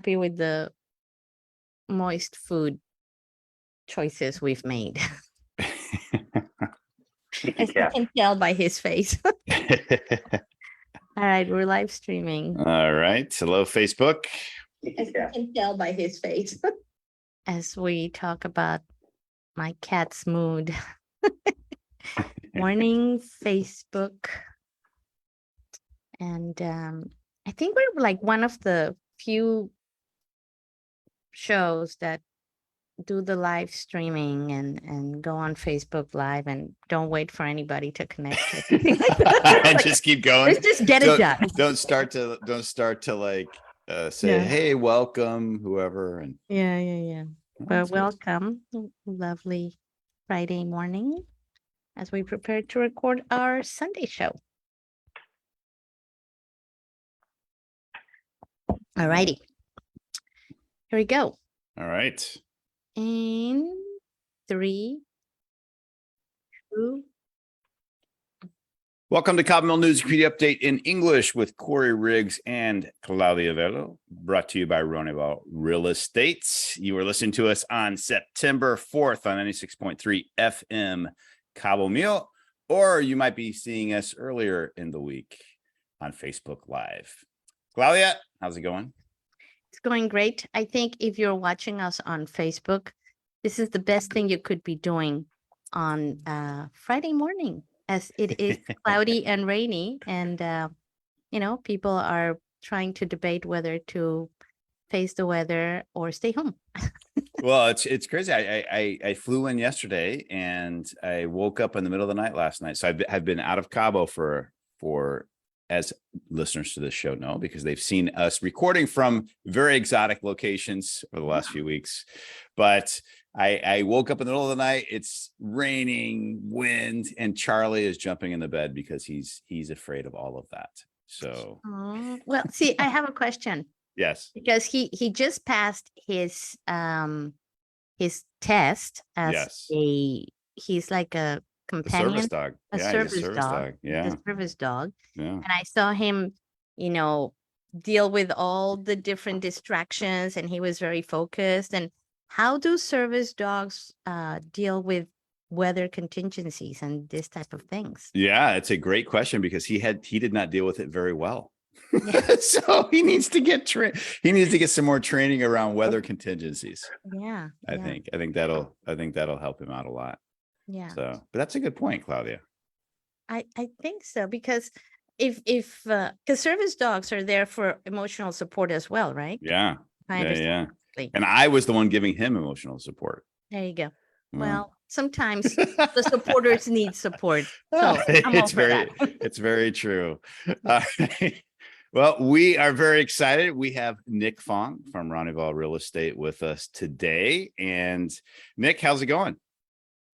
happy with the moist food choices we've made. As you Yeah. can tell by his face. All right, we're live streaming. All right. Hello, Facebook. As you can tell by his face. As we talk about my cat's mood. Morning, Facebook. And I think we're like one of the few shows that do the live streaming and go on Facebook Live and don't wait for anybody to connect. And just keep going. Let's just get it done. Don't start to like say, Yeah. hey, welcome, whoever. And Yeah. Oh, Well, that's good. welcome. Lovely Friday morning as we prepare to record our Sunday show. All righty. Here we go. All right. In 3, 2. Welcome to Cabomil News Community Update in English with Corey Riggs and Claudia Velo, brought to you by Velo Real Estate. You are listening to us on September 4th on 96.3 FM Cabomil, or you might be seeing us earlier in the week on Facebook Live. Claudia, how's it going? It's going great. I think if you're watching us on Facebook, this is the best thing you could be doing on Friday morning, as it is cloudy and rainy. And, people are trying to debate whether to face the weather or stay home. Well, it's crazy. I flew in yesterday and I woke up in the middle of the night last night. So I've been out of Cabo for as listeners to this show know, because they've seen us recording from very exotic locations over the last few weeks. But I woke up in the middle of the night. It's raining, wind, and Charlie is jumping in the bed because he's afraid of all of that. So, Well, see, I have a question. yes, Because he just passed his test as yes, he's like a the companion, service dog. a Yeah, he's service a service dog. Yeah, a service dog. yeah. And I saw him, deal with all the different distractions, and he was very focused. And how do service dogs deal with weather contingencies and this type of things? Yeah, it's a great question because he did not deal with it very well. Yeah. So he needs to get some more training around weather contingencies. Yeah. I think that'll help him out a lot. Yeah. So, but that's a good point, Claudia. I think so, because because service dogs are there for emotional support as well, right? Yeah. I understand. And I was the one giving him emotional support. There you go. Yeah. Well, sometimes the supporters need support. So I'm all for that. It's very true. Well, we are very excited. We have Nick Fong from Velo Real Estate with us today. And Nick, how's it going?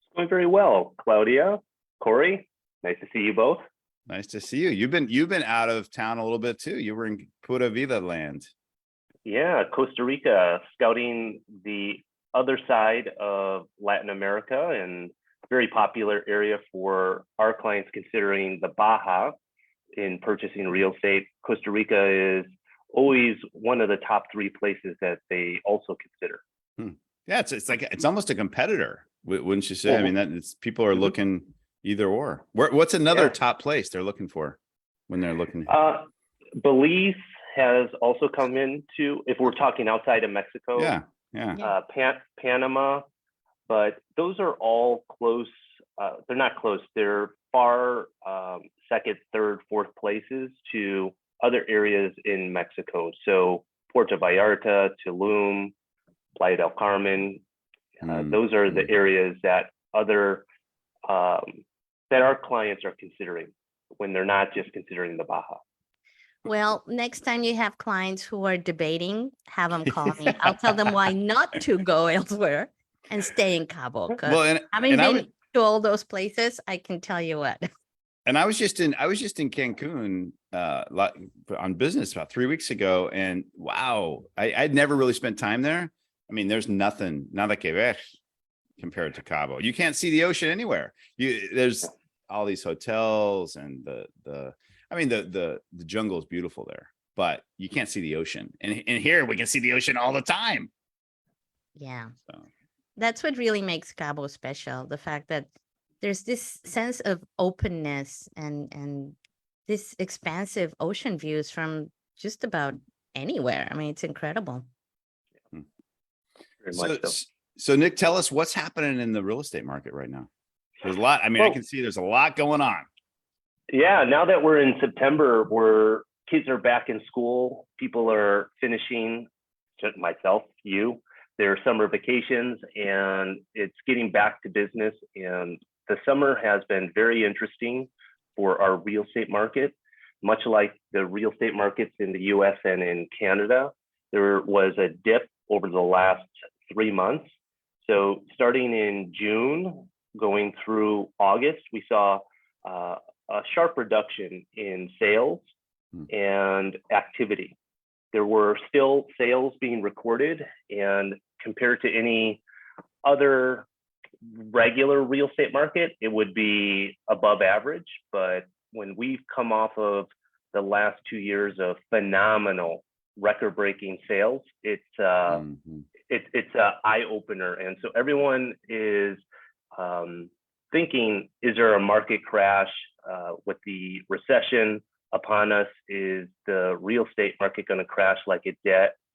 It's going very well. Claudia, Corey, nice to see you both. Nice to see you. You've been out of town a little bit too. You were in Pura Vida land. Yeah, Costa Rica, scouting the other side of Latin America, and very popular area for our clients considering the Baja in purchasing real estate. Costa Rica is always one of the top 3 places that they also consider. Yeah, it's almost a competitor, wouldn't you say? I mean, people are looking either or. What's another top place they're looking for when they're looking? Belize has also come into, if we're talking outside of Mexico. Yeah. Panama, but those are all close. They're not close. They're far second, third, fourth places to other areas in Mexico. So Puerto Vallarta, Tulum, Playa del Carmen. Those are the areas that that our clients are considering when they're not just considering the Baja. Well, next time you have clients who are debating, have them call me. I'll tell them why not to go elsewhere and stay in Cabo. Well, Having been to all those places, I can tell you what. And I was just in Cancun on business about 3 weeks ago, and wow, I'd never really spent time there. I mean, there's nothing, nada que ver compared to Cabo. You can't see the ocean anywhere. There's all these hotels, and the jungle is beautiful there. but you can't see the ocean. And here we can see the ocean all the time. Yeah. So. That's what really makes Cabo special. The fact that there's this sense of openness and this expansive ocean views from just about anywhere. I mean, it's incredible. Very much so. So Nick, tell us what's happening in the real estate market right now. There's a lot. I mean, I can see there's a lot going on. Yeah, now that we're in September, where kids are back in school, people are finishing, just myself, their summer vacations, and it's getting back to business. And the summer has been very interesting for our real estate market, much like the real estate markets in the US and in Canada. There was a dip over the last 3 months. So starting in June, going through August, we saw a sharp reduction in sales and activity. There were still sales being recorded, and compared to any other regular real estate market, it would be above average. But when we've come off of the last 2 years of phenomenal record-breaking sales, it's an eye opener. And so everyone is thinking, is there a market crash with the recession upon us? Is the real estate market going to crash like it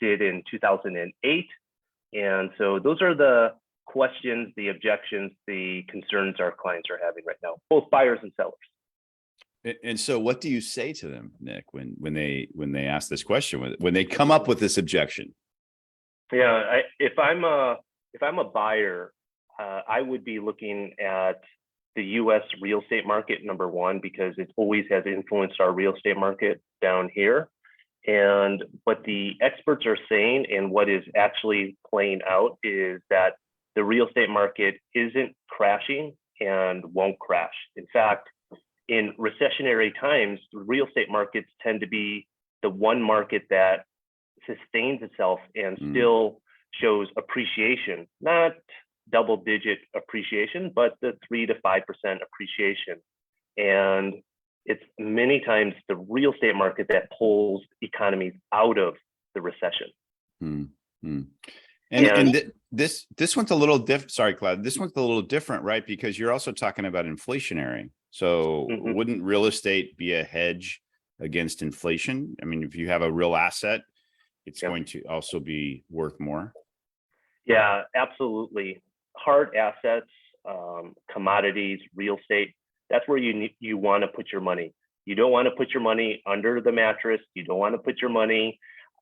did in 2008? And so those are the questions, the objections, the concerns our clients are having right now, both buyers and sellers. And so what do you say to them, Nick, when they ask this question, when they come up with this objection? Yeah, if I'm a buyer, I would be looking at the U.S. real estate market, number one, because it always has influenced our real estate market down here. And what the experts are saying and what is actually playing out is that the real estate market isn't crashing and won't crash. In fact, in recessionary times, the real estate markets tend to be the one market that sustains itself and still shows appreciation, not double-digit appreciation, but the 3 to 5% appreciation. And it's many times the real estate market that pulls economies out of the recession. And this one's a little different. Sorry, Cloud. This one's a little different, right? Because you're also talking about inflationary. So wouldn't real estate be a hedge against inflation? I mean, if you have a real asset, it's going to also be worth more. Yeah, absolutely. Hard assets, commodities, real estate, that's where you want to put your money. You don't want to put your money under the mattress. You don't want to put your money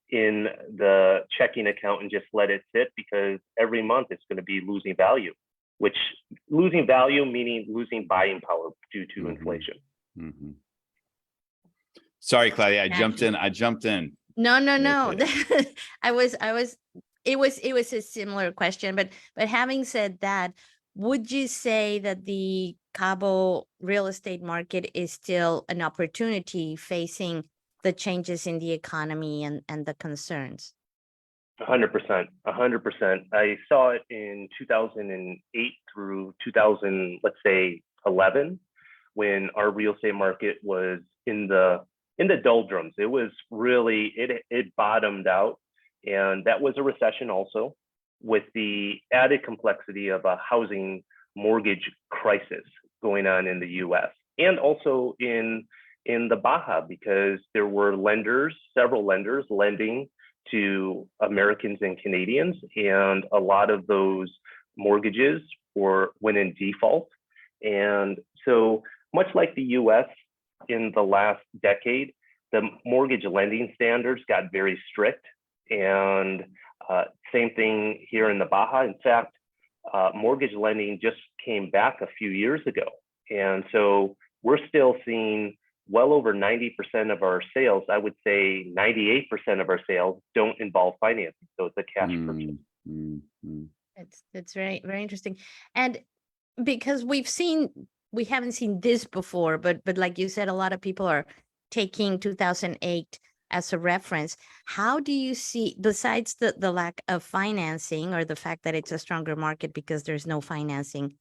in the checking account and just let it sit, because every month it's going to be losing value, which losing value meaning losing buying power due to inflation. Sorry, Claudia, I jumped in. No. It was a similar question, but having said that, would you say that the Cabo real estate market is still an opportunity facing the changes in the economy and the concerns? 100%. I saw it in 2008 through 2011, when our real estate market was in the doldrums. It was really, it bottomed out. And that was a recession also, with the added complexity of a housing mortgage crisis going on in the US and also in the Baja, because there were several lenders lending to Americans and Canadians, and a lot of those mortgages went in default. And so much like the US in the last decade, the mortgage lending standards got very strict. And same thing here in the Baja. In fact, mortgage lending just came back a few years ago. And so we're still seeing well over 90% of our sales, I would say 98% of our sales, don't involve financing. So it's a cash purchase. It's very, very interesting. And because we haven't seen this before, but like you said, a lot of people are taking 2008 as a reference. How do you see, besides the lack of financing or the fact that it's a stronger market because there's no financing,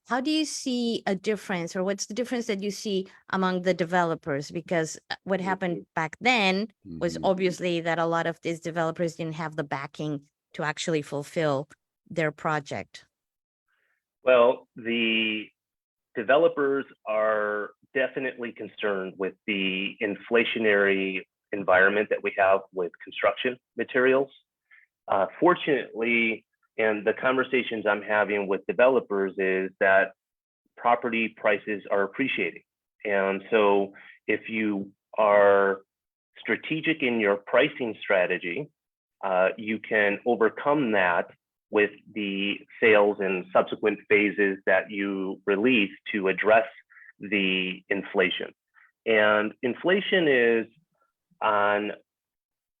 how do you see a difference, or what's the difference that you see among the developers? Because what happened back then was Mhm. obviously that a lot of these developers didn't have the backing to actually fulfill their project. Well, the developers are definitely concerned with the inflationary environment that we have with construction materials. Fortunately, and the conversations I'm having with developers is that property prices are appreciating. And so if you are strategic in your pricing strategy, you can overcome that with the sales and subsequent phases that you release to address the inflation. And inflation is on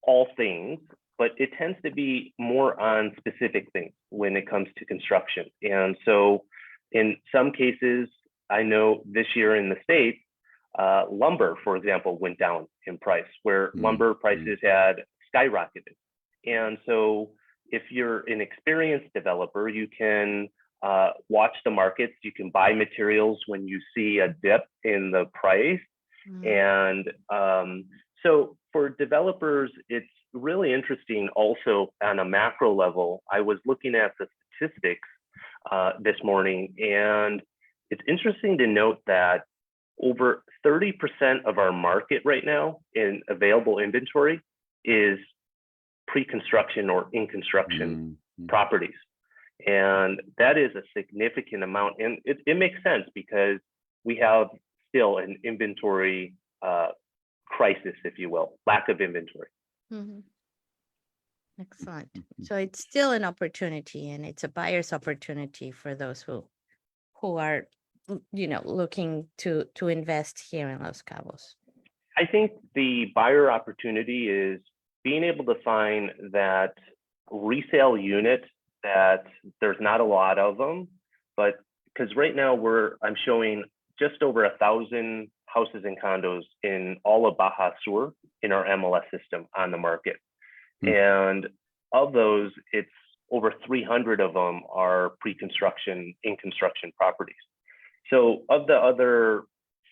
all things, but it tends to be more on specific things when it comes to construction. And so in some cases, I know this year in the States, lumber, for example, went down in price, where lumber prices had skyrocketed. And so if you're an experienced developer, you can watch the markets, you can buy materials when you see a dip in the price. And so for developers, it's really interesting also on a macro level. I was looking at the statistics this morning, and it's interesting to note that over 30% of our market right now in available inventory is pre-construction or in construction properties. And that is a significant amount. And it makes sense because we have still an inventory crisis, if you will, lack of inventory. Excellent. So it's still an opportunity, and it's a buyer's opportunity for those who are, looking to invest here in Los Cabos. I think the buyer opportunity is being able to find that resale unit that there's not a lot of them, but because right now I'm showing just over 1,000 houses and condos in all of Baja Sur in our MLS system on the market. And of those, it's over 300 of them are pre-construction, in construction properties. So of the other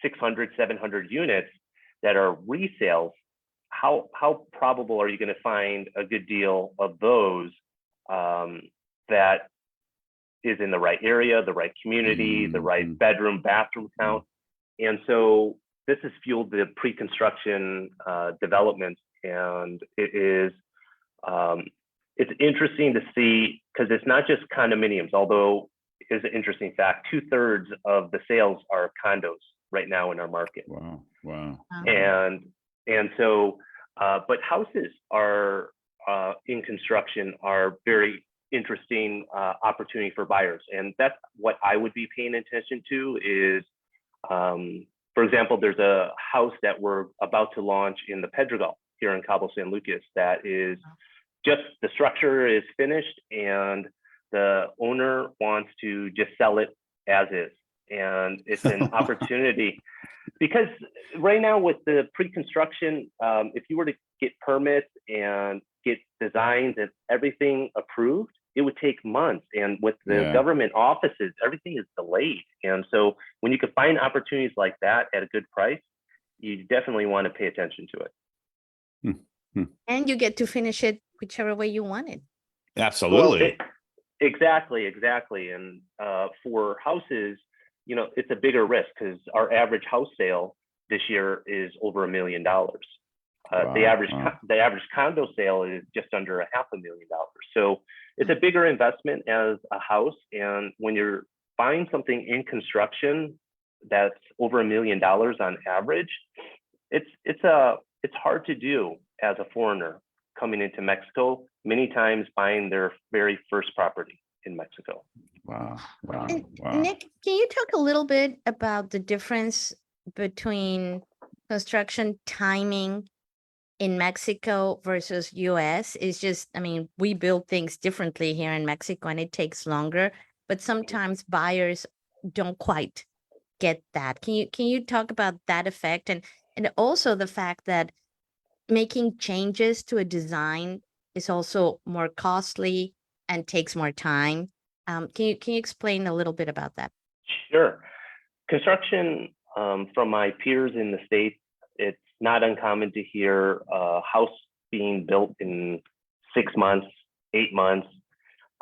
600, 700 units that are resales, how probable are you going to find a good deal of those that is in the right area, the right community, the right bedroom, bathroom count? And so this has fueled the pre-construction development, and it is it's interesting to see, because it's not just condominiums, although it's an interesting fact, 2/3 of the sales are condos right now in our market. Wow. And so, but houses are in construction are very interesting opportunity for buyers. And that's what I would be paying attention to is, for example, there's a house that we're about to launch in the Pedregal here in Cabo San Lucas that is just, the structure is finished and the owner wants to just sell it as is. And it's an opportunity because right now with the pre-construction, if you were to get permits and get designs and everything approved, it would take months. And with the government offices, everything is delayed. And so when you can find opportunities like that at a good price, you definitely want to pay attention to it. And you get to finish it whichever way you want it. Absolutely. Well, exactly. And for houses, it's a bigger risk because our average house sale this year is over $1 million. The average condo sale is just under $500,000. So it's a bigger investment as a house. And when you're buying something in construction that's over $1 million on average, it's hard to do as a foreigner coming into Mexico, many times buying their very first property in Mexico. Wow. Nick, can you talk a little bit about the difference between construction timing in Mexico versus US? It's just, we build things differently here in Mexico and it takes longer, but sometimes buyers don't quite get that. Can you talk about that effect and also the fact that making changes to a design is also more costly and takes more time? Can you explain a little bit about that? Sure. Construction, from my peers in the States, it's not uncommon to hear a house being built in 6 months, 8 months.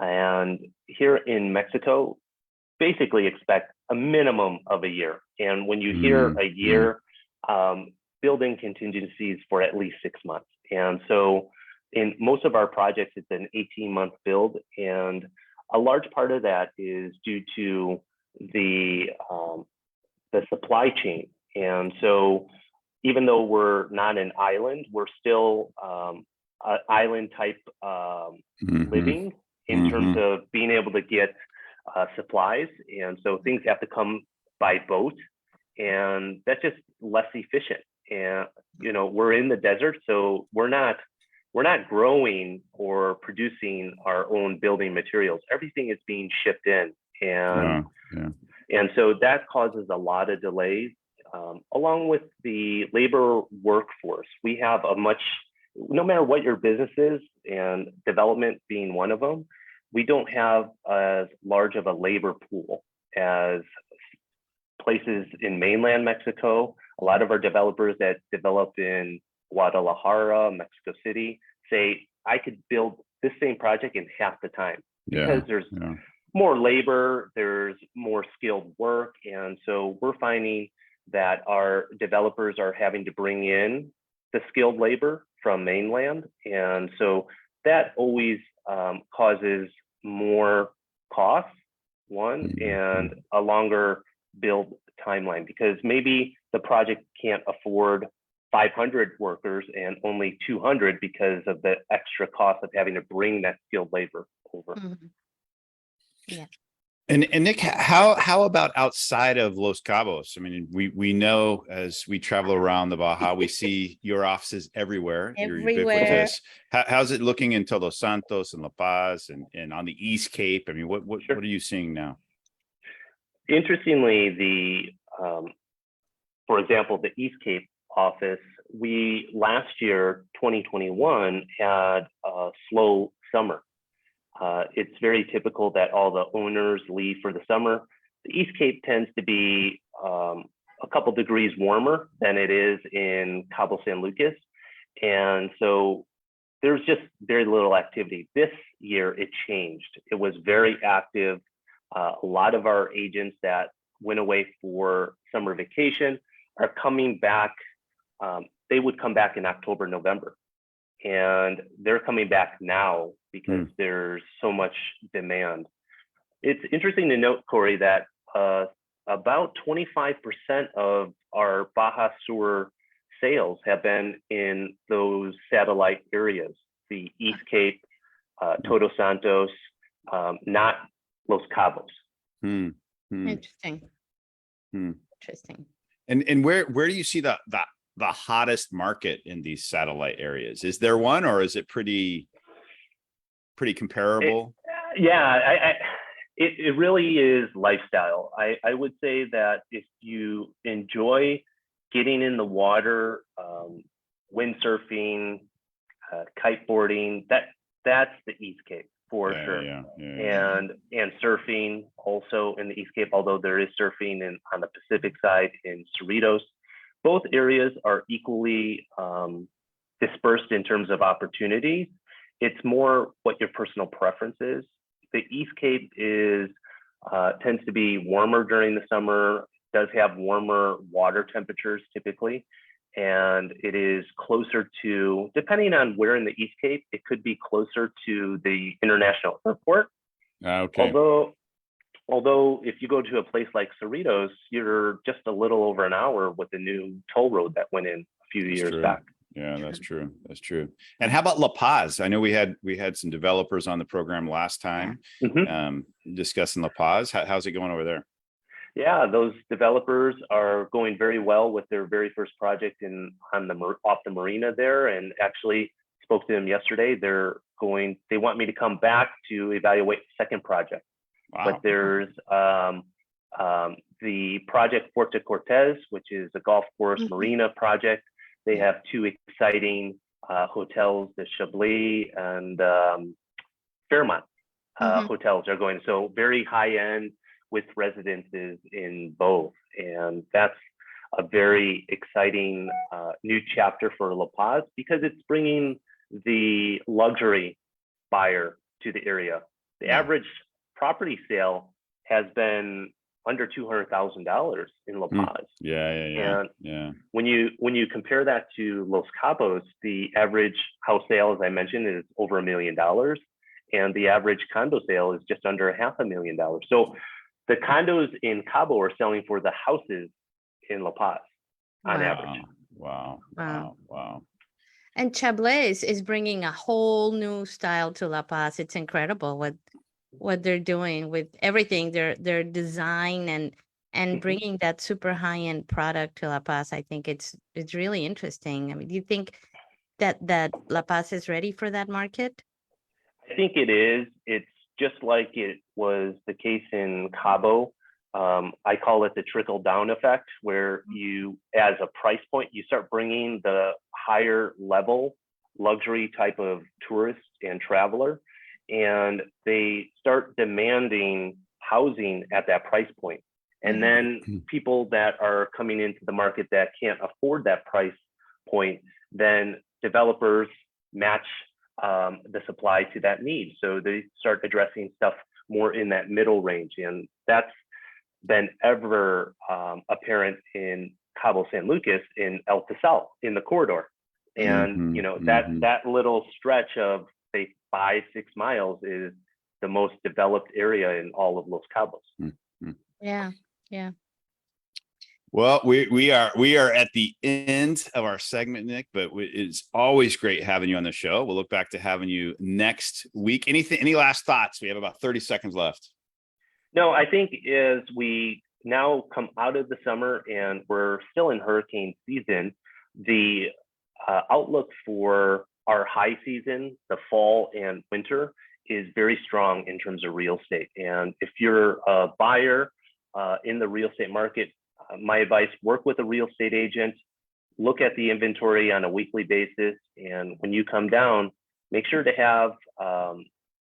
And here in Mexico, basically expect a minimum of a year. And when you hear a year, building contingencies for at least 6 months. And so in most of our projects, it's an 18-month build. And a large part of that is due to the supply chain. And so even though we're not an island, we're still an island type living in terms of being able to get supplies. And so things have to come by boat, and that's just less efficient. And we're in the desert, so we're not growing or producing our own building materials. Everything is being shipped in, and so that causes a lot of delays. Along with the labor workforce, we have no matter what your business is, and development being one of them, we don't have as large of a labor pool as places in mainland Mexico. A lot of our developers that develop in Guadalajara, Mexico City, say, I could build this same project in half the time because there's more labor, there's more skilled work. And so we're finding that our developers are having to bring in the skilled labor from mainland. And so that always causes more costs, and a longer build timeline, because maybe the project can't afford 500 workers and only 200 because of the extra cost of having to bring that skilled labor over. Yeah. And Nick, how about outside of Los Cabos? I mean, we know as we travel around the Baja, we see your offices everywhere. You're ubiquitous. How's it looking in Todos Santos and La Paz and on the East Cape? I mean, what are you seeing now? Interestingly, for example, the East Cape office, we last year, 2021, had a slow summer. It's very typical that all the owners leave for the summer. The East Cape tends to be a couple degrees warmer than it is in Cabo San Lucas. And so there's just very little activity. This year it changed. It was very active. A lot of our agents that went away for summer vacation are coming back. They would come back in October, November. And they're coming back now because there's so much demand. It's interesting to note, Corey, that about 25% of our Baja Sur sales have been in those satellite areas, the East Cape, Todos Santos, not Los Cabos. Interesting. Interesting. And where do you see the hottest market in these satellite areas? Is there one, or is it pretty comparable? It really is lifestyle. I would say that if you enjoy getting in the water, windsurfing, kiteboarding, that's the East Cape for sure. And surfing also in the East Cape, although there is surfing on the Pacific side in Cerritos. Both areas are equally dispersed in terms of opportunities. It's more what your personal preference is. The East Cape tends to be warmer during the summer, does have warmer water temperatures typically, and it is closer to, depending on where in the East Cape, it could be closer to the international airport. Okay. Although if you go to a place like Cerritos, you're just a little over an hour with the new toll road that went in a few years back. Yeah, that's true. That's true. And how about La Paz? I know we had some developers on the program last time discussing La Paz. How's it going over there? Yeah, those developers are going very well with their very first project off the marina there, and actually spoke to them yesterday. They want me to come back to evaluate the second project. Wow. But there's the project Puerto Cortez, which is a golf course marina project. They have two exciting hotels, the Chablis and Fairmont hotels are going. So very high end, with residences in both. And that's a very exciting new chapter for La Paz, because it's bringing the luxury buyer to the area. The average property sale has been under $200,000 in La Paz. And when you compare that to Los Cabos, the average house sale, as I mentioned, is over $1 million, and the average condo sale is just under $500,000. So the condos in Cabo are selling for the houses in La Paz on average. Wow. And Chablais is bringing a whole new style to La Paz. It's incredible what they're doing with everything, their design and bringing that super high-end product to La Paz. I think it's really interesting. I mean, do you think that La Paz is ready for that market? I think it is. It's just like it was the case in Cabo. I call it the trickle down effect, where you, as a price point, you start bringing the higher level luxury type of tourist and traveler, and they start demanding housing at that price point. And then people that are coming into the market that can't afford that price point, then developers match the supply to that need. So they start addressing stuff more in that middle range. And that's been ever apparent in Cabo San Lucas, in El Tesal, in the corridor. And that little stretch of, say, 5-6 miles is the most developed area in all of Los Cabos. Yeah. Well, we are at the end of our segment, Nick, but it's always great having you on the show. We'll look back to having you next week. Any last thoughts? We have about 30 seconds left. No, I think as we now come out of the summer and we're still in hurricane season, the outlook for our high season, the fall and winter, is very strong in terms of real estate. And if you're a buyer in the real estate market, my advice, work with a real estate agent, look at the inventory on a weekly basis. And when you come down, make sure to have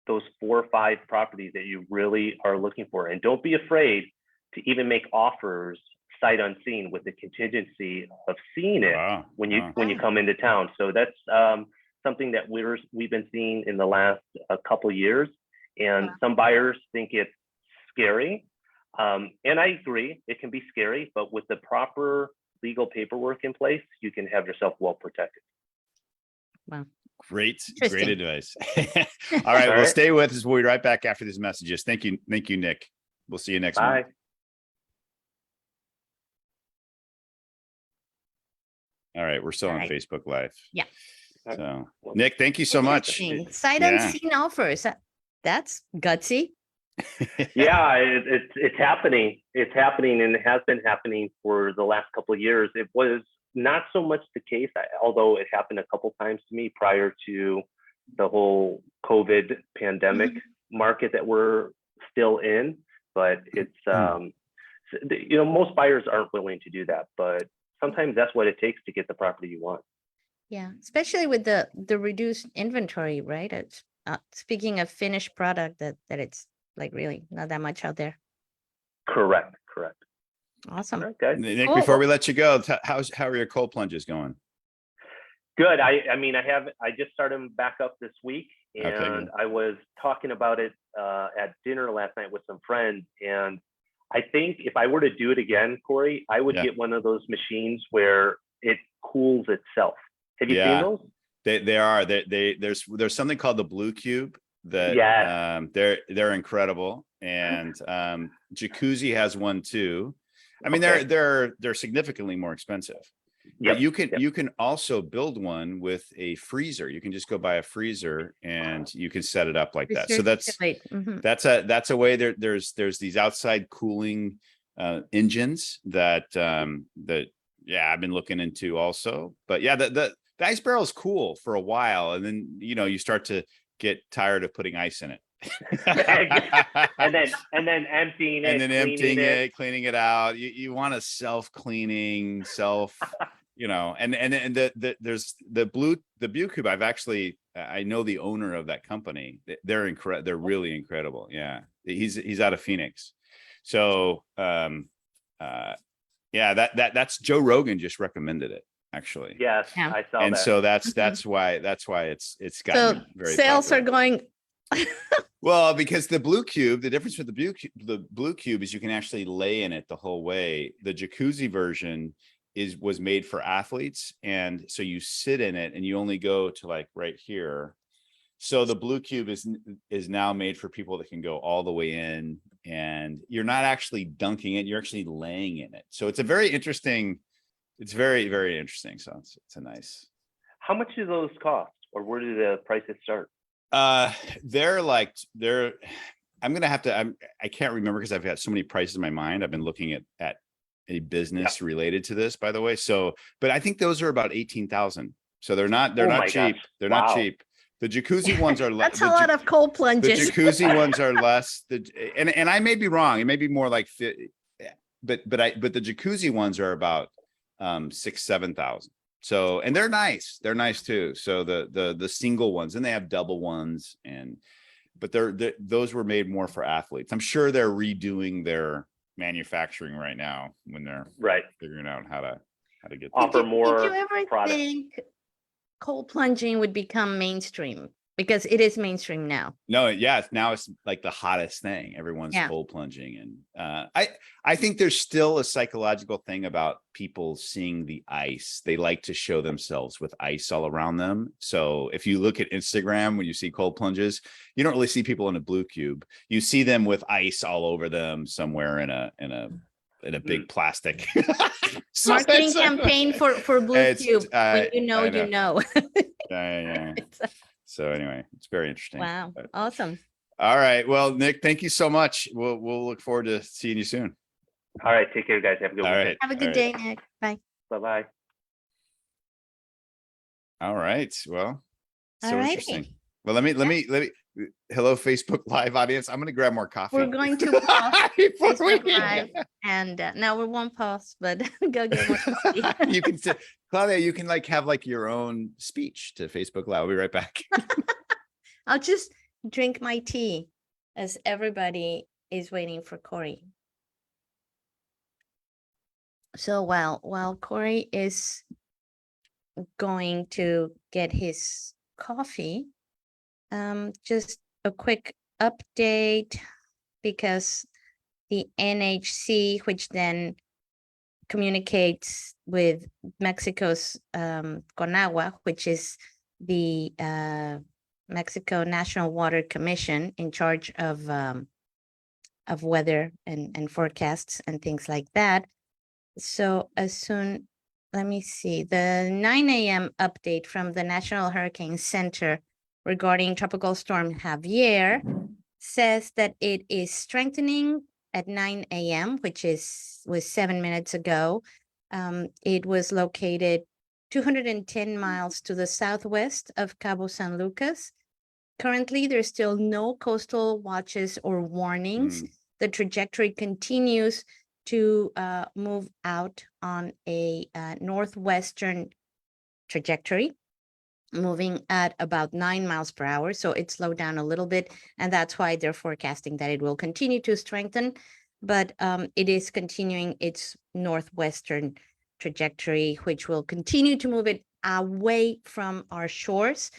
those 4 or 5 properties that you really are looking for. And don't be afraid to even make offers sight unseen, with the contingency of seeing it when you come into town. So that's something that we've been seeing in the last couple of years. And some buyers think it's scary. And I agree, it can be scary, but with the proper legal paperwork in place, you can have yourself well protected. Wow. Great advice. All right, well, stay with us. We'll be right back after these messages. Thank you, Nick. We'll see you next month. All right, we're still on Facebook Live. Yeah. So, Nick, thank you so much. Sight unseen offers. That's gutsy. Yeah, it's happening. It's happening, and it has been happening for the last couple of years. It was not so much the case, although it happened a couple times to me prior to the whole COVID pandemic market that we're still in. But it's most buyers aren't willing to do that, but sometimes that's what it takes to get the property you want. Yeah, especially with the reduced inventory, right? It's speaking of finished product, that it's like really not that much out there. Correct. Awesome. Okay. Nick, before we let you go, how are your cold plunges going? Good. I just started them back up this week, and I was talking about it at dinner last night with some friends. And I think if I were to do it again, Corey, I would get one of those machines where it cools itself. Have you seen those? They are. There's something called the Blue Cube that they're incredible, and Jacuzzi has one too. I mean, they're significantly more expensive. But you can also build one with a freezer. You can just go buy a freezer and you can set it up like that. So that's a way. There's these outside cooling engines that I've been looking into also. But yeah, the ice barrel is cool for a while, and then you start to get tired of putting ice in it. and then emptying it, cleaning it out. You want a self-cleaning, and there's the Blue Cube. I know the owner of that company. They're incredible. They're really incredible. Yeah, he's out of Phoenix. So yeah, that's Joe Rogan just recommended it actually. Yes, Yeah. I saw And that. so Mhm. that's why it's So gotten very sales popular. are going. Well, because the blue cube, the difference with the blue cube is you can actually lay in it the whole way. The jacuzzi version was made for athletes, and so you sit in it and you only go to like right here. So the blue cube is now made for people that can go all the way in, and you're not actually dunking it, you're actually laying in it. So it's a very interesting, it's very, very interesting. So it's a nice. How much do those cost, or where do the prices start? They're I'm gonna have to, I can't remember because I've got so many prices in my mind. I've been looking at a business related to this, by the way. So, but I think those are about 18,000. So they're not Oh my cheap. gosh. They're not Wow. cheap. The jacuzzi ones are less. That's a lot of cold The plunges. jacuzzi ones are less. And I may be wrong. It may be more like, but the jacuzzi ones are about 6,000-7,000. So, and they're nice. They're nice too. So the single ones, and they have double ones, but those were made more for athletes. I'm sure they're redoing their manufacturing right now when they're Right. figuring out how to get Offer them. more Did you ever product. think cold plunging would become mainstream? Because it is mainstream now. No, yeah, now it's like the hottest thing. Everyone's Yeah. cold plunging, and I think there's still a psychological thing about people seeing the ice. They like to show themselves with ice all around them. So if you look at Instagram when you see cold plunges, you don't really see people in a blue cube. You see them with ice all over them somewhere in a big plastic So Marketing it's, campaign for Blue it's, Cube. When I you know, you know. yeah. So anyway, it's very interesting. Wow, But- awesome. all right. Well, Nick, thank you so much. We'll look forward to seeing you soon. All right. Take care, guys. Have a good All weekend. right. Have a good all day, right. Nick. Bye. Bye-bye. All right. Well, so Alrighty. interesting. Well, let me hello, Facebook Live audience. I'm going to grab more coffee. We're going to pause Before Facebook we- Live, and no, we won't pause, but go get more coffee. you can say, Claudia, you can have your own speech to Facebook Live. I'll be right back. I'll just drink my tea as everybody is waiting for Corey. So while Corey is going to get his coffee, just a quick update, because the NHC, which then communicates with Mexico's CONAGUA, which is the Mexico National Water Commission in charge of weather and forecasts and things like that. So let me see, the 9 a.m. update from the National Hurricane Center regarding Tropical Storm Javier says that it is strengthening at 9 a.m., which was 7 minutes ago. It was located 210 miles to the southwest of Cabo San Lucas. Currently, there's still no coastal watches or warnings. The trajectory continues to move out on a northwestern trajectory, moving at about 9 miles per hour. So it slowed down a little bit, and that's why they're forecasting that it will continue to strengthen, but it is continuing its northwestern trajectory, which will continue to move it away from our shores.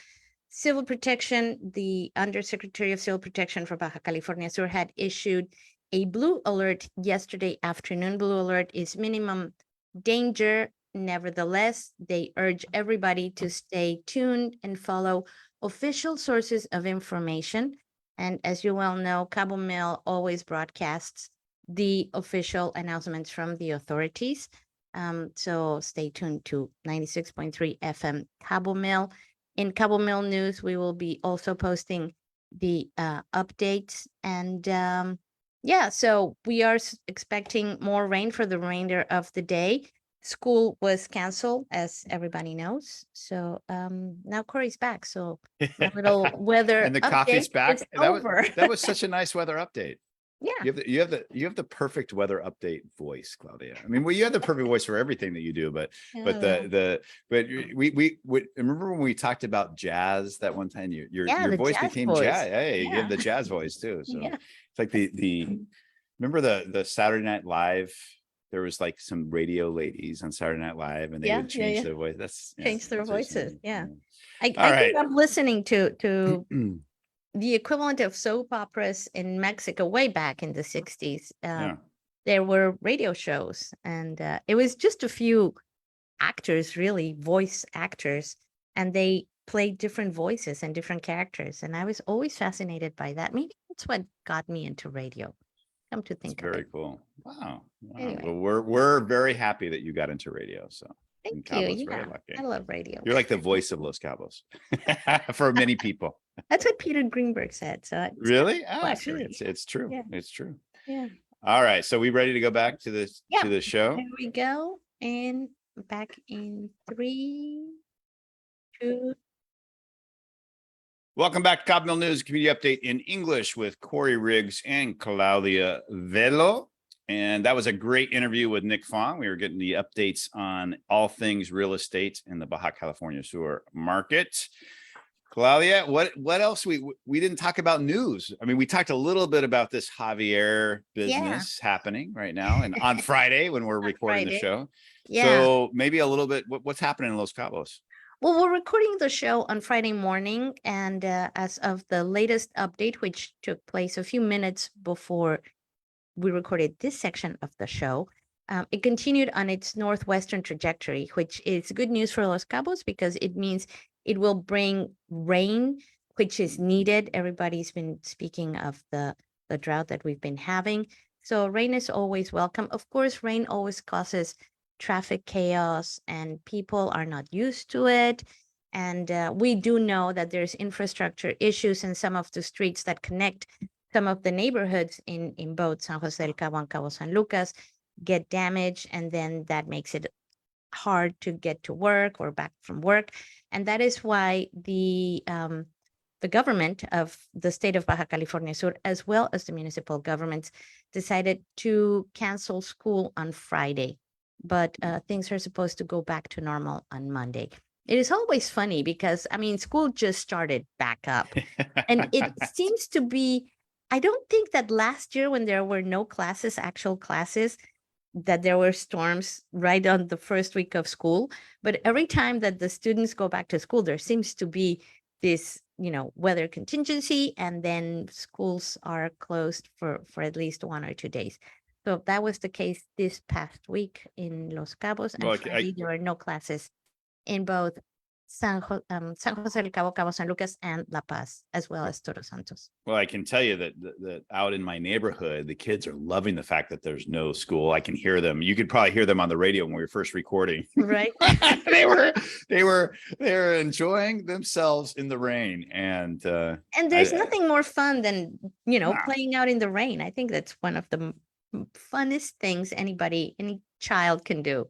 Civil Protection, the Undersecretary of Civil Protection for Baja California Sur, had issued a blue alert yesterday afternoon. Blue alert is minimum danger. Nevertheless, they urge everybody to stay tuned and follow official sources of information. And as you well know, Cabomil always broadcasts the official announcements from the authorities. So stay tuned to 96.3 FM Cabomil. In Cabomil News, we will be also posting the updates. And yeah, so we are expecting more rain for the remainder of the day. School was canceled, as everybody knows. So now Corey's back. So my little weather And the coffee's update back. is over. That was such a nice weather update. Yeah. You have the perfect weather update voice, Claudia. I mean, well, you have the perfect voice for everything that you do, but we remember when we talked about jazz that one time. Your the voice jazz became voice. jazz. Hey, you Yeah. have the jazz voice too. So Yeah. it's like the remember the Saturday Night Live? There was like some radio ladies on Saturday Night Live, and they Yeah, would yeah, change yeah. their voice. That's Change their that's what you're voices. saying. Yeah. All I right. grew up listening to the equivalent of soap operas in Mexico way back in the 60s. Yeah. There were radio shows, and it was just a few actors, really, voice actors, and they played different voices and different characters. And I was always fascinated by that. Maybe that's what got me into radio. Come to It's think of very it. cool. Wow. Anyway. Well, we're very happy that you got into radio. So and Thank you. Cabo's very Yeah, lucky. I love radio. You're like the voice of Los Cabos for many people. That's what Peter Greenberg said. So it's Really? well, Ah, actually, it's true. yeah. It's true. yeah. All right. So we ready to go back to this Yeah. to the show? There we go. And back in 3, 2. Welcome back to Cabomil News Community Update in English with Corey Riggs and Claudia Velo. And that was a great interview with Nick Fong. We were getting the updates on all things real estate in the Baja California Sur market. Claudia, what else? We didn't talk about news. I mean, we talked a little bit about this Javier business happening right now and on Friday when we're recording the show. Yeah. So maybe a little bit, what's happening in Los Cabos? Well, we're recording the show on Friday morning, and as of the latest update, which took place a few minutes before we recorded this section of the show, it continued on its northwestern trajectory, which is good news for Los Cabos because it means it will bring rain, which is needed. Everybody's been speaking of the drought that we've been having. So rain is always welcome. Of course, rain always causes traffic chaos and people are not used to it. And we do know that there's infrastructure issues in some of the streets that connect some of the neighborhoods in both San Jose del Cabo and Cabo San Lucas get damaged, and then that makes it hard to get to work or back from work. And that is why the government of the state of Baja California Sur, as well as the municipal governments, decided to cancel school on Friday. But things are supposed to go back to normal on Monday. It is always funny because, I mean, school just started back up. And it seems to be, I don't think that last year when there were no classes, actual classes, that there were storms right on the first week of school. But every time that the students go back to school, there seems to be this, weather contingency, and then schools are closed for at least 1 or 2 days. So that was the case this past week in Los Cabos, and Friday there were no classes in both San Jose del Cabo, Cabo San Lucas, and La Paz, as well as Todos Santos. Well, I can tell you that out in my neighborhood, the kids are loving the fact that there's no school. I can hear them. You could probably hear them on the radio when we were first recording. Right. they were enjoying themselves in the rain. And there's nothing more fun than, playing out in the rain. I think that's one of the funnest things any child can do.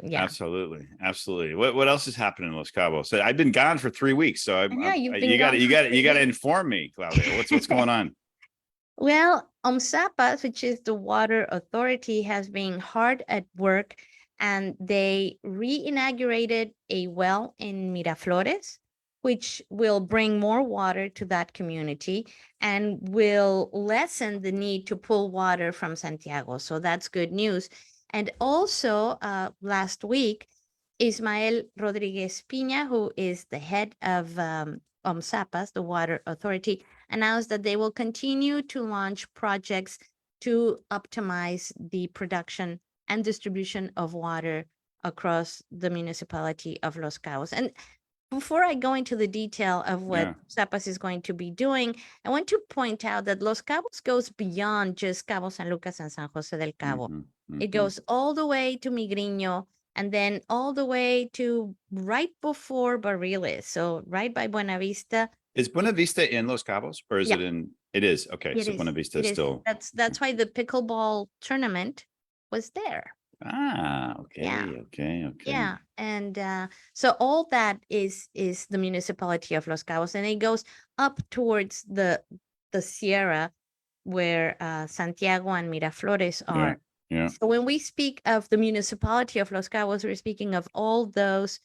Yeah, absolutely. What else is happening in Los Cabos? So I've been gone for 3 weeks, so you got to inform me, Claudia. What's going on? Well, OMSAPAS, which is the water authority, has been hard at work, and they re-inaugurated a well in Miraflores, which will bring more water to that community and will lessen the need to pull water from Santiago. So that's good news. And also, last week, Ismael Rodriguez Piña, who is the head of OMSAPAS, the Water Authority, announced that they will continue to launch projects to optimize the production and distribution of water across the municipality of Los Cabos. And before I go into the detail of what OMSAPAS is going to be doing, I want to point out that Los Cabos goes beyond just Cabo San Lucas and San Jose del Cabo. It goes all the way to Migriño, and then all the way to right before Barriles. So right by Buena Vista. Is Buena Vista in Los Cabos, or is it in? It is. Okay. It so is. Buena Vista is still. That's why the pickleball tournament was there. Ah, okay. Yeah. Okay. Yeah. And so all that is the municipality of Los Cabos, and it goes up towards the Sierra where Santiago and Miraflores are. Yeah. So when we speak of the municipality of Los Cabos, we're speaking of all those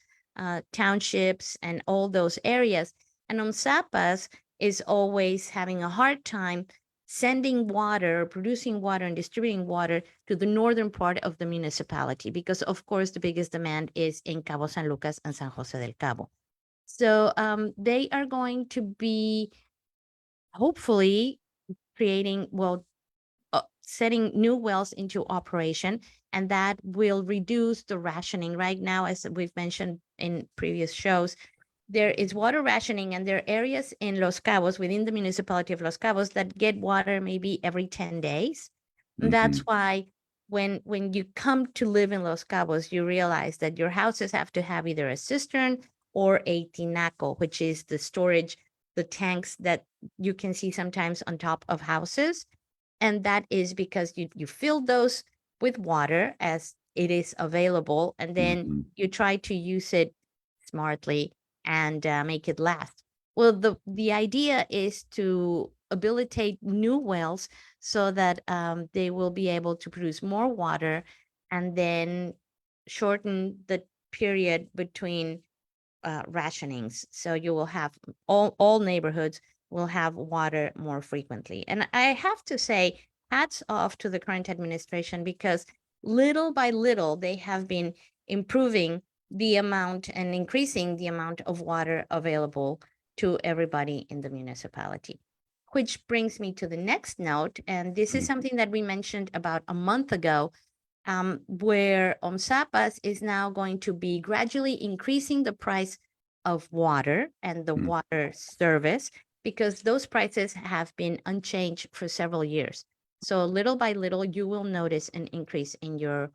townships and all those areas. And OMSAPAS is always having a hard time sending water, producing water and distributing water to the northern part of the municipality, because of course the biggest demand is in Cabo San Lucas and San Jose del Cabo. So they are going to be hopefully creating, setting new wells into operation, and that will reduce the rationing. Right now, as we've mentioned in previous shows, there is water rationing, and there are areas in Los Cabos, within the municipality of Los Cabos, that get water maybe every 10 days. And that's why when you come to live in Los Cabos, you realize that your houses have to have either a cistern or a tinaco, which is the storage, the tanks that you can see sometimes on top of houses. And that is because you fill those with water as it is available, and then you try to use it smartly and make it last. Well, the idea is to habilitate new wells so that they will be able to produce more water, and then shorten the period between rationings. So you will have all neighborhoods will have water more frequently. And I have to say, hats off to the current administration, because little by little they have been improving the amount and increasing the amount of water available to everybody in the municipality. Which brings me to the next note, and this is something that we mentioned about a month ago, where OMSAPAS is now going to be gradually increasing the price of water and the water service, because those prices have been unchanged for several years. So little by little, you will notice an increase in your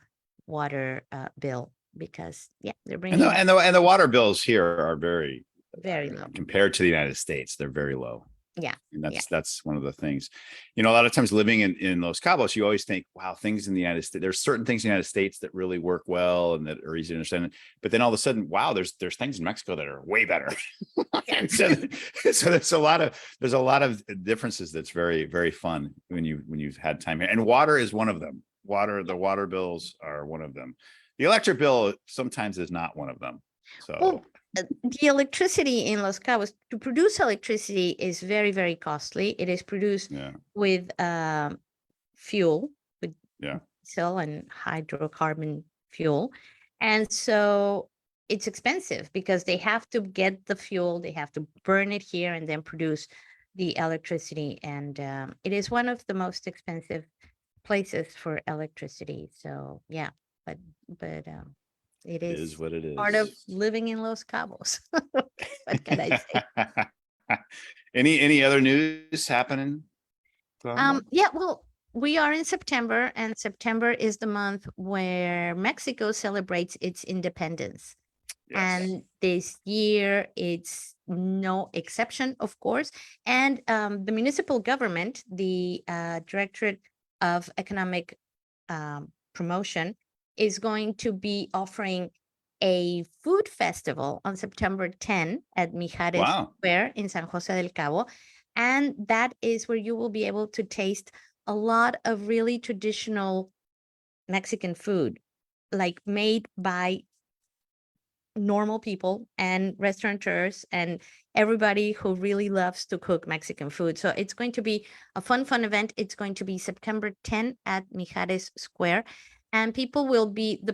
water bill, because they're And bringing the water bills here are very very low. compared to the United States. They're very low. Yeah. And that's one of the things, a lot of times living in Los Cabos, you always think, wow, things in the United States, there's certain things in the United States that really work well and that are easy to understand. But then all of a sudden, wow, there's things in Mexico that are way better. And so there's a lot of differences that's very, very fun when you've had time here. And water is one of them. The water bills are one of them. The electric bill sometimes is not one of them. So Well, the electricity in Los Cabos, to produce electricity is very, very costly. It is produced with fuel, with diesel and hydrocarbon fuel. And so it's expensive, because they have to get the fuel, they have to burn it here and then produce the electricity. And it is one of the most expensive places for electricity. So but it is what it is. part of living in Los Cabos. What can I say? Any other news happening? Well, we are in September, and September is the month where Mexico celebrates its independence. Yes. And this year it's no exception, of course. And the municipal government, the Directorate of Economic Promotion, is going to be offering a food festival on September 10 at Mijares Square in San Jose del Cabo. And that is where you will be able to taste a lot of really traditional Mexican food, like made by normal people and restaurateurs and everybody who really loves to cook Mexican food. So it's going to be a fun event. It's going to be September 10 at Mijares Square. And the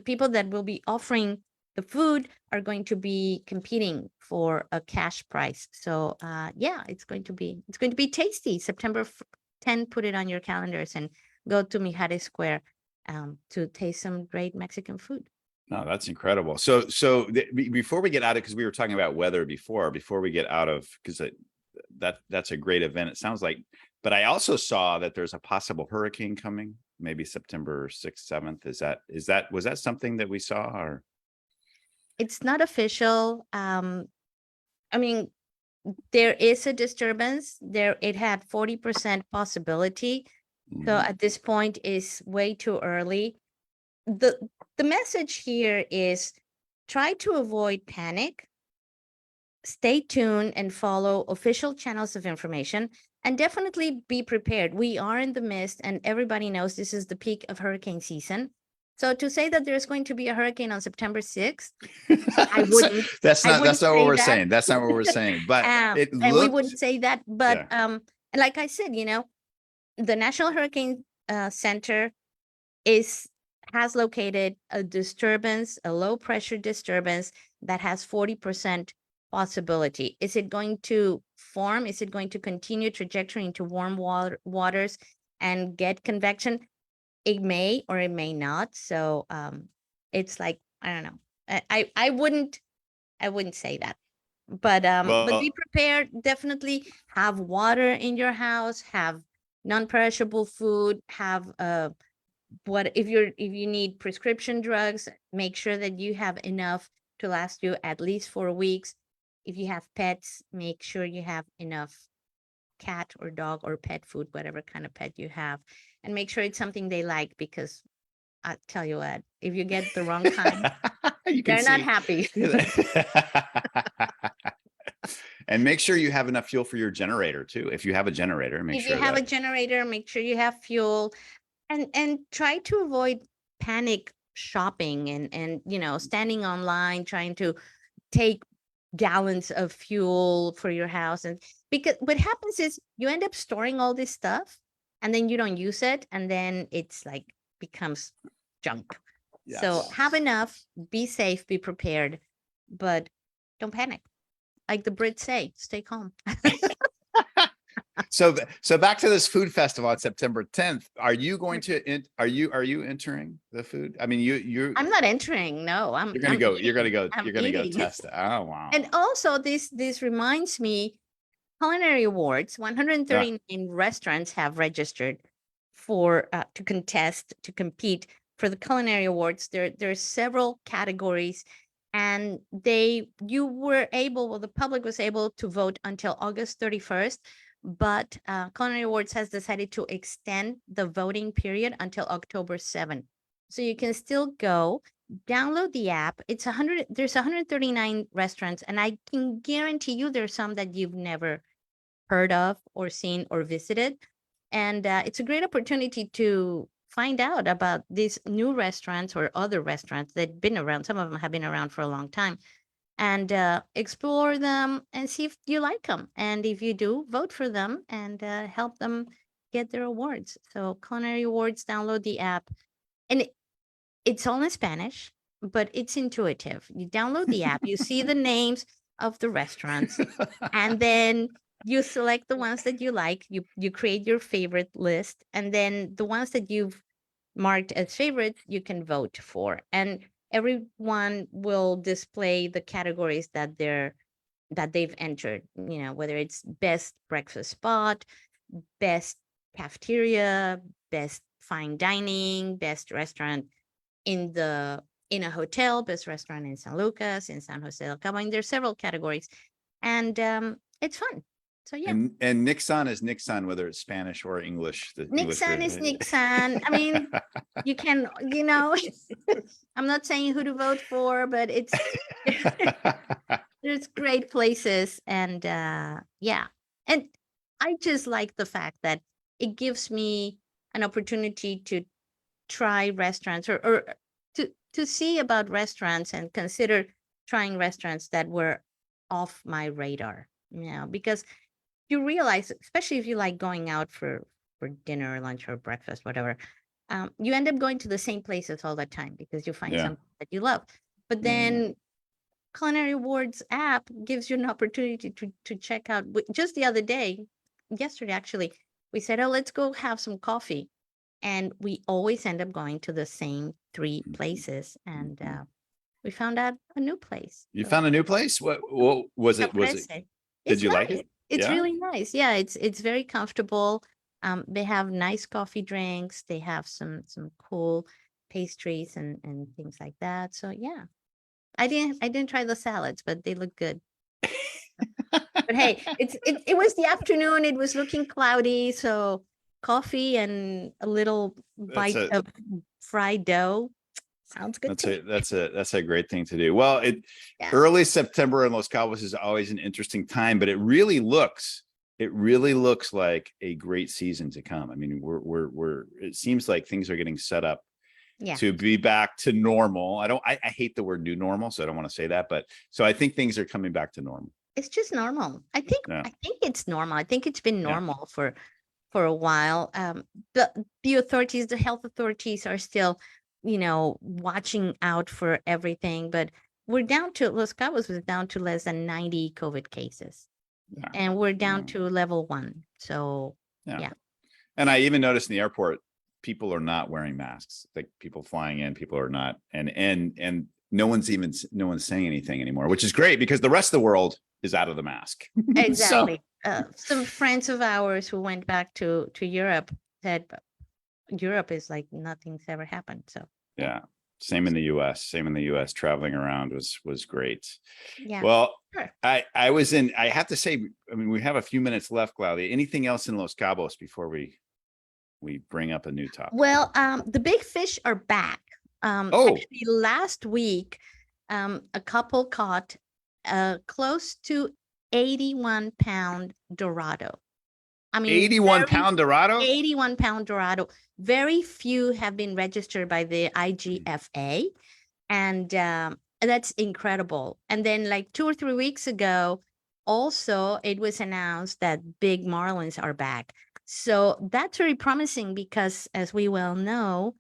people that will be offering the food are going to be competing for a cash prize. So it's going to be tasty. September 10, put it on your calendars and go to Mijares Square to taste some great Mexican food. No, that's incredible. So before we get out of, because we were talking about weather before we get out of, because that's a great event, it sounds like. But I also saw that there's a possible hurricane coming, maybe September 6th, 7th. Was that something that we saw, or? It's not official. I mean, there is a disturbance there. It had 40% possibility. So at this point is way too early. The message here is try to avoid panic, stay tuned and follow official channels of information, and definitely be prepared. We are in the midst, and everybody knows this is the peak of hurricane season. So to say that there's going to be a hurricane on September 6th, I wouldn't. That's not what we're that. saying. That's not what we're saying. But and we wouldn't say that. But and like I said, the National Hurricane Center has located a disturbance, a low pressure disturbance that has 40% possibility. Is it going to form? Is it going to continue trajectory into warm waters and get convection? It may or it may not. So it's like, I don't know. I wouldn't say that. But be prepared. Definitely have water in your house, have non-perishable food, have what if you need prescription drugs, make sure that you have enough to last you at least 4 weeks. If you have pets, make sure you have enough cat or dog or pet food, whatever kind of pet you have, and make sure it's something they like, because I tell you what, if you get the wrong kind, they're not happy. And make sure you have enough fuel for your generator too. If you have a generator, make If sure you have a generator, make sure you have fuel, and try to avoid panic shopping and standing online trying to take gallons of fuel for your house. And because what happens is you end up storing all this stuff and then you don't use it, and then it's like becomes junk. So have enough, be safe, be prepared, but don't panic. Like the Brits say, stay calm. So back to this food festival on September 10th. Are you going to are you entering the food? I mean, I'm not entering. No, you're gonna go. eating. You're gonna go. I'm You're gonna go eating. test it. Oh wow! And also, this reminds me, Culinary Awards. 139 restaurants have registered for to compete for the Culinary Awards. There are several categories, and the public was able to vote until August 31st. But Culinary Awards has decided to extend the voting period until October 7th. So you can still go download the app. There's 139 restaurants, and I can guarantee you there's some that you've never heard of or seen or visited. And it's a great opportunity to find out about these new restaurants or other restaurants that have been around. Some of them have been around for a long time, and explore them and see if you like them. And if you do, vote for them and help them get their awards. So Culinary Awards, download the app. And it's all in Spanish, but it's intuitive. You download the app, you see the names of the restaurants, and then you select the ones that you like. You create your favorite list, and then the ones that you've marked as favorites, you can vote for. And everyone will display the categories that they've entered, whether it's best breakfast spot, best cafeteria, best fine dining, best restaurant in a hotel, best restaurant in San Lucas, in San Jose del Cabo. And there's several categories, and it's fun. So yeah. And Nixon is Nixon, whether it's Spanish or English. Nixon is Nixon. I mean, you can, I'm not saying who to vote for, but it's there's great places, and yeah. And I just like the fact that it gives me an opportunity to try restaurants or to see about restaurants and consider trying restaurants that were off my radar, because you realize, especially if you like going out for dinner or lunch or breakfast, whatever, you end up going to the same places all the time because you find something that you love. But then Culinary Awards app gives you an opportunity to check out. Just the other day, yesterday actually, we said, oh, let's go have some coffee. And we always end up going to the same 3 places. And we found out a new place. You found a new place? What was it? Did you like it? It's really nice. Yeah, it's very comfortable. They have nice coffee drinks. They have some cool pastries and things like that. So yeah, I didn't try the salads, but they look good. But hey, it was the afternoon. It was looking cloudy, so coffee and a little bite of fried dough sounds good. That's a great thing to do. Well, early September in Los Cabos is always an interesting time, but it really looks like a great season to come. I mean, it seems like things are getting set up to be back to normal. I hate the word new normal, so I don't want to say that, but so I think things are coming back to normal. It's just normal. I think it's normal. I think it's been normal for for a while. The authorities, the health authorities are still, watching out for everything, but we're down to, Los Cabos was down to less than 90 COVID cases, Yeah. and we're down Yeah. to level 1. So yeah. And I even noticed in the airport, people are not wearing masks. Like people flying in, people are not, and no one's saying anything anymore, which is great because the rest of the world is out of the mask. Exactly. Some friends of ours who went back to Europe said Europe is like nothing's ever happened. So Yeah. Same in the US. Traveling around was great. yeah. Well, Sure. I have to say, I mean, we have a few minutes left, Claudia. Anything else in Los Cabos before we bring up a new topic? Well, the big fish are back. Actually, last week, a couple caught close to 81-pound Dorado. I mean, 81-pound Dorado? 81-pound Dorado. Very few have been registered by the IGFA, and that's incredible. And then, like 2 or 3 weeks ago, also it was announced that big marlins are back. So that's very promising because, as we well know,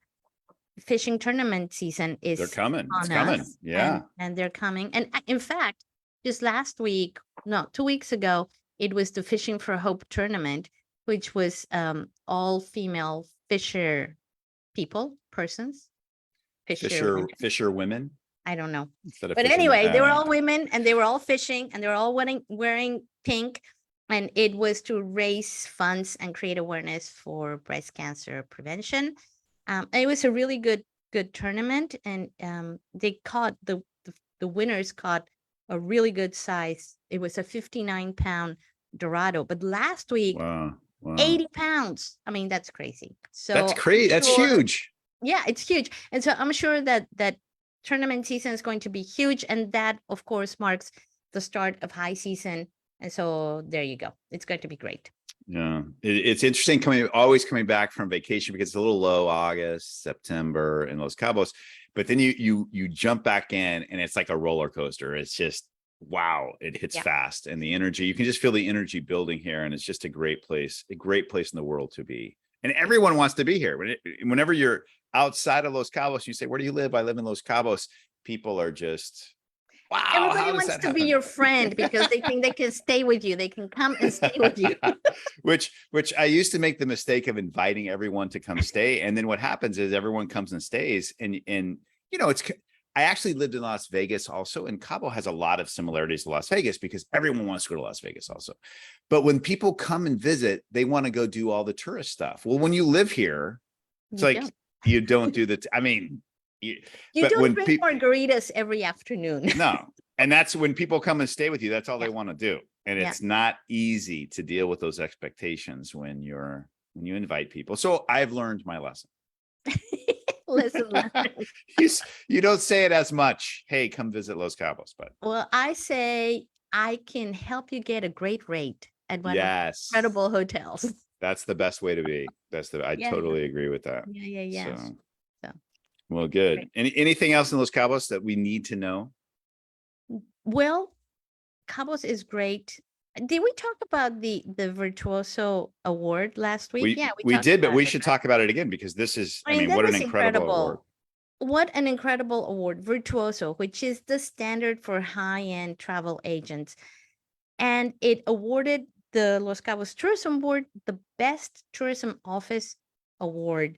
fishing tournament season is They're coming. It's on coming. us, Yeah. and they're coming. And in fact, just last week, no, 2 weeks ago, it was the Fishing for Hope tournament, which was all female persons, Fisher women. I don't know. Instead of But fishermen. anyway, they were all women, and they were all fishing, and they were all wearing pink. And it was to raise funds and create awareness for breast cancer prevention. And it was a really good tournament, and they caught the winners caught a really good size. It was a 59-pound Dorado, but last week, Wow. 80 pounds. I mean, that's crazy. So That's crazy. That's huge. Yeah, it's huge. And so I'm sure that tournament season is going to be huge, and that of course marks the start of high season. And so there you go. It's going to be great. Yeah, it's interesting always coming back from vacation because it's a little low, August, September in Los Cabos, but then you jump back in and it's like a roller coaster. It's just, wow, it hits fast, and the energy, you can just feel the energy building here, and it's just a great place in the world to be. And everyone wants to be here. Whenever you're outside of Los Cabos, you say, where do you live? I live in Los Cabos. People are just, wow. Everybody wants to be your friend because they think they can stay with you. They can come and stay with you. which I used to make the mistake of inviting everyone to come stay. And then what happens is everyone comes and stays. And I actually lived in Las Vegas also, and Cabo has a lot of similarities to Las Vegas because everyone wants to go to Las Vegas also. But when people come and visit, they want to go do all the tourist stuff. Well, when you live here, it's you don't do I mean, you don't drink margaritas every afternoon. No. And that's when people come and stay with you. That's all they want to do. And it's not easy to deal with those expectations when you invite people. So I've learned my lesson. Lesson learned. You don't say it as much. Hey, come visit Los Cabos, but well, I say I can help you get a great rate at one of the incredible hotels. That's the best way to be. I totally agree with that. Yeah. So well, good. Anything else in Los Cabos that we need to know? Well, Cabos is great. Did we talk about the Virtuoso Award last week? We did, but we should talk about it again because this is, I mean, what an incredible award. What an incredible award, Virtuoso, which is the standard for high-end travel agents. And it awarded the Los Cabos Tourism Board the Best Tourism Office Award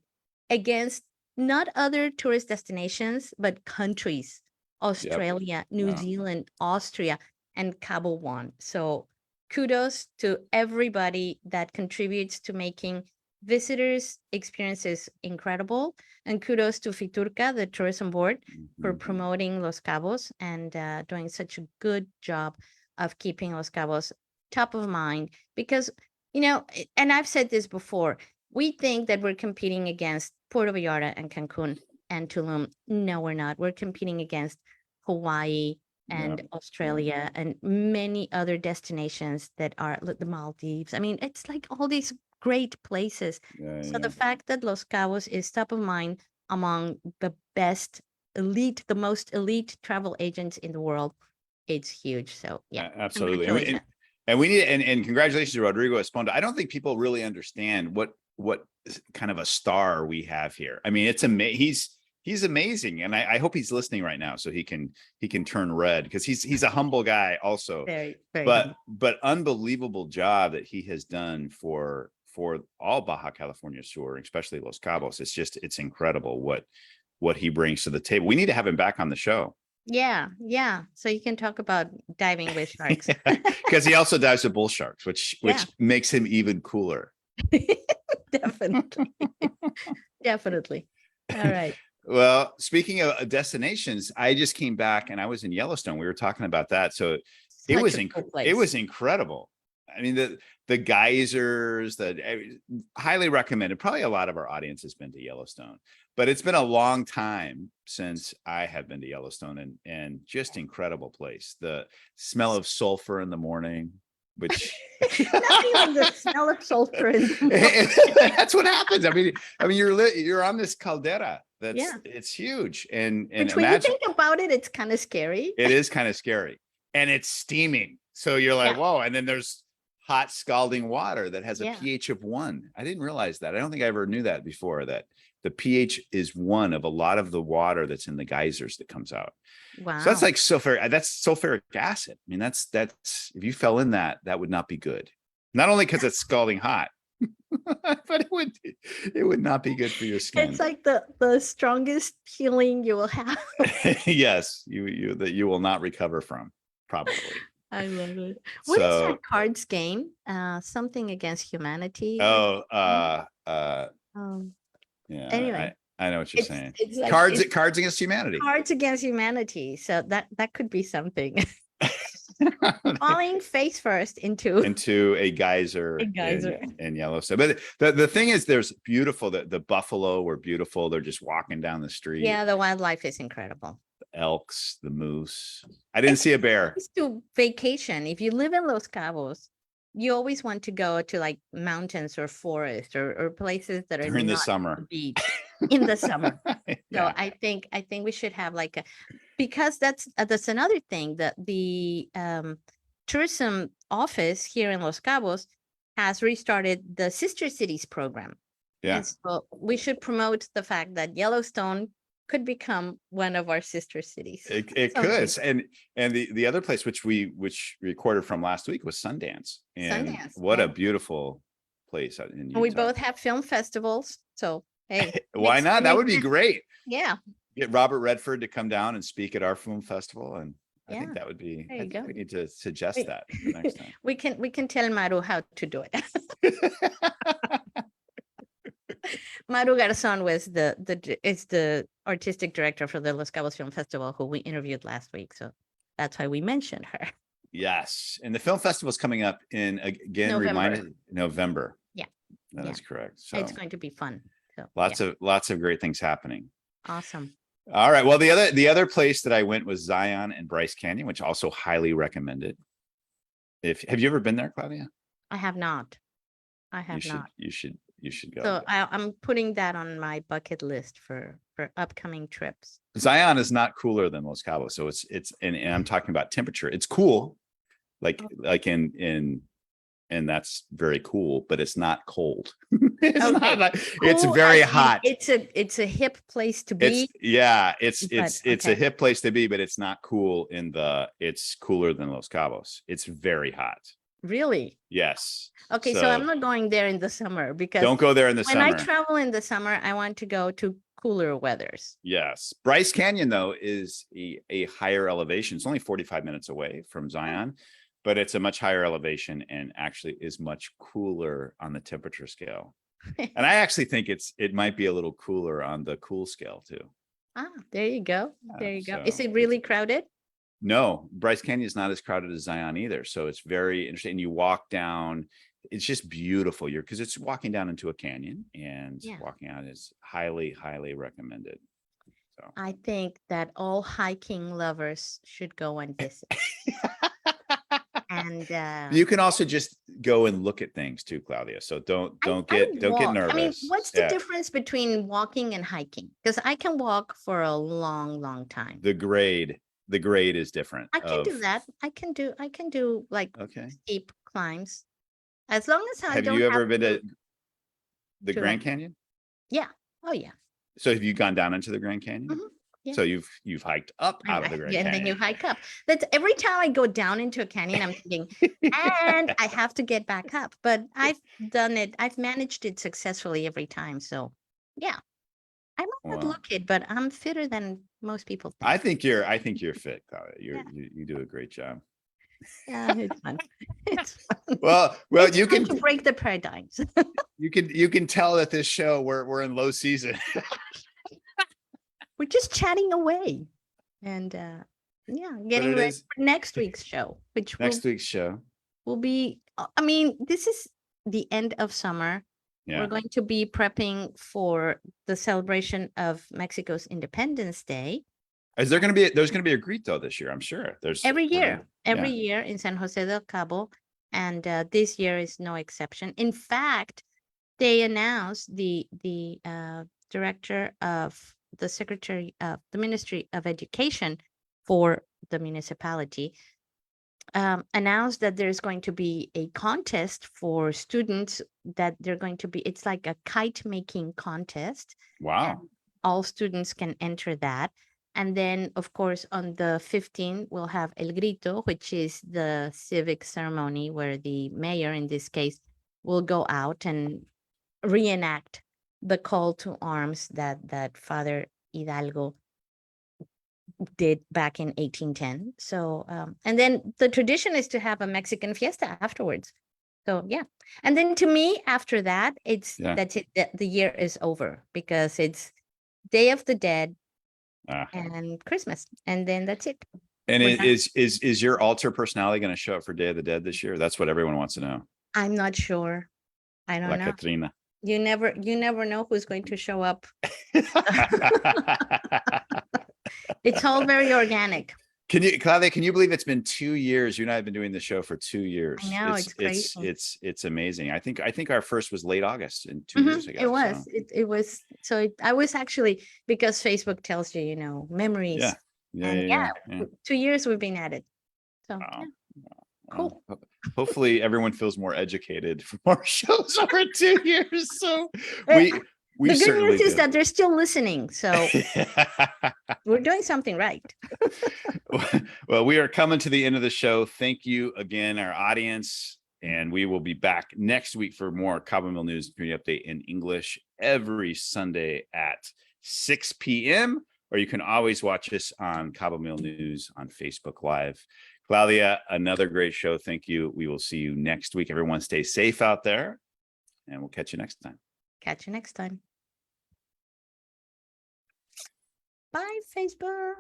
against not other tourist destinations, but countries. Australia, New Zealand, Austria, and Cabo won. So kudos to everybody that contributes to making visitors' experiences incredible. And kudos to Fiturca, the tourism board, for promoting Los Cabos and doing such a good job of keeping Los Cabos top of mind. Because, and I've said this before, we think that we're competing against Puerto Vallarta and Cancun and Tulum. No, we're not. We're competing against Hawaii and Australia and many other destinations that are the Maldives. I mean, it's like all these great places. So the fact that Los Cabos is top of mind among the most elite travel agents in the world, it's huge. So absolutely. And we need, and congratulations to Rodrigo Esponda. I don't think people really understand what kind of a star we have here. I mean, it's he's amazing, and I hope he's listening right now so he can turn red, because he's a humble guy also. Very, very But humble. unbelievable job that he has done for all Baja California Sur, especially Los Cabos. It's incredible what he brings to the table. We need to have him back on the show. Yeah, yeah. So you can talk about diving with sharks. Because he also dives with bull sharks, which makes him even cooler. Definitely. Definitely. All right. Well, speaking of destinations, I just came back and I was in Yellowstone. We were talking about that. So it was incredible. I mean, the geysers, highly recommended. Probably a lot of our audience has been to Yellowstone, but it's been a long time since I have been to Yellowstone, and just incredible place. The smell of sulfur in the morning, which not even the smell of sulfur. That's what happens. I mean, you're on this caldera. It's huge. And which, when you think about it, it's kind of scary. It is kind of scary. And it's steaming. So you're like, whoa. And then there's hot scalding water that has a pH of 1. I didn't realize that. I don't think I ever knew that before, that the pH is 1 of a lot of the water that's in the geysers that comes out. Wow. So that's like sulfuric acid. I mean, that's if you fell in that would not be good. Not only because it's scalding hot, but it would not be good for your skin. It's like the strongest healing you will have. Yes, you will not recover from, probably. I love it. What is that cards game? Something Against Humanity. Yeah. Anyway, I know what you're saying. It's like, Cards Against Humanity. Cards Against Humanity. So that could be something. Falling face first into a geyser. In Yellowstone. But the thing is, there's beautiful. The buffalo were beautiful. They're just walking down the street. Yeah, the wildlife is incredible. The elks, the moose. I didn't see a bear. To vacation, if you live in Los Cabos, you always want to go to like mountains or forests or places that are in the summer. Beach in the summer. Yeah. So I think we should have like because that's another thing, that the tourism office here in Los Cabos has restarted the Sister Cities program. Yeah. And so we should promote the fact that Yellowstone could become one of our sister cities. It could. And the other place which we recorded from last week was Sundance. And what a beautiful place in Utah. And we both have film festivals. So hey. Why not? That would be great. Yeah. Get Robert Redford to come down and speak at our film festival. And I think that would be, I think we need to suggest that for next time. We can tell Maru how to do it. Maru Garzon was the artistic director for the Los Cabos Film Festival, who we interviewed last week. So that's why we mentioned her. Yes. And the film festival is coming up in, again, November. Yeah. That's correct. So it's going to be fun. So lots of great things happening. Awesome. All right. Well, the other place that I went was Zion and Bryce Canyon, which also highly recommended. Have you ever been there, Claudia? I have not. You should go. So I'm putting that on my bucket list for upcoming trips. Zion is not cooler than Los Cabos, so it's and I'm talking about temperature. It's cool, like and that's very cool, but it's not cold. It's very hot. It's a hip place to be. It's a hip place to be, but it's not cool it's cooler than Los Cabos. It's very hot. Really? Yes. Okay, so I'm not going there in the summer, because don't go there in the summer. When I travel in the summer, I want to go to cooler weathers. Yes. Bryce Canyon, though, is a higher elevation. It's only 45 minutes away from Zion, but it's a much higher elevation and actually is much cooler on the temperature scale. And I actually think it might be a little cooler on the cool scale too. There you go. There you go. Is it really crowded? No, Bryce Canyon is not as crowded as Zion either. So it's very interesting. You walk down, it's just beautiful. Because it's walking down into a canyon, and walking out is highly, highly recommended. So I think that all hiking lovers should go and visit. And you can also just go and look at things too, Claudia. So don't get nervous. I mean, what's the difference between walking and hiking? Because I can walk for a long, long time. The grade is different. I can do that. I can do like steep climbs. As long as I Have don't you ever have been to the to, Grand Canyon? yeah. Oh yeah. So have you gone down into the Grand Canyon? Mhm. Yeah. So you've hiked up out of the Grand Yeah, and then you Canyon. hike up. That's every time I go down into a canyon, I'm thinking, and I have to get back up. But I've done it. I've managed it successfully every time. So yeah, I might not Wow. look it, but I'm fitter than most people think. I think you're fit, Claudia. Yeah. You do a great job. Yeah, it's fun. It's fun. Well, It's you fun can to break the paradigms. you can tell that this show we're in low season. We're just chatting away, and yeah, getting it ready is- for next week's show, which Next week's show. will be. I mean, this is the end of summer. Yeah. We're going to be prepping for the celebration of Mexico's Independence Day There's going to be a grito this year, I'm sure. every we're year, gonna- yeah. year in San Jose del Cabo, and this year is no exception. In fact, they announced the director of the secretary of the Ministry of Education for the municipality announced that there's going to be a contest for students that they're going to be, it's like a kite making contest. Wow. All students can enter that. And then, of course, on the 15th, we'll have El Grito, which is the civic ceremony where the mayor, in this case, will go out and reenact the call to arms that Father Hidalgo did back in 1810. So, and then the tradition is to have a Mexican fiesta afterwards. So, yeah. And then to me, after that, that's it. The year is over because it's Day of the Dead and Christmas. And then that's it. And We're done. is your altar personality going to show up for Day of the Dead this year? That's what everyone wants to know. I'm not sure. I don't La know. Catrina. You never know who's going to show up. It's all very organic. Claudia, can you believe it's been 2 years? You and I have been doing the show for 2 years. I know, it's crazy. It's amazing. I think our first was late August and 2 years ago. It was. So. It was. So I was actually, because Facebook tells you, memories. Yeah. 2 years we've been at it. So Wow. yeah. Cool. Hopefully everyone feels more educated from our shows over 2 years. So we the good certainly news is do. that they're still listening. So we're doing something right. Well, we are coming to the end of the show. Thank you again, our audience. And we will be back next week for more Cabomil News and Community Update in English every Sunday at 6 p.m. Or you can always watch us on Cabomil News on Facebook Live. Claudia, another great show. Thank you. We will see you next week. Everyone stay safe out there, and we'll catch you next time. Catch you next time. Bye, Facebook.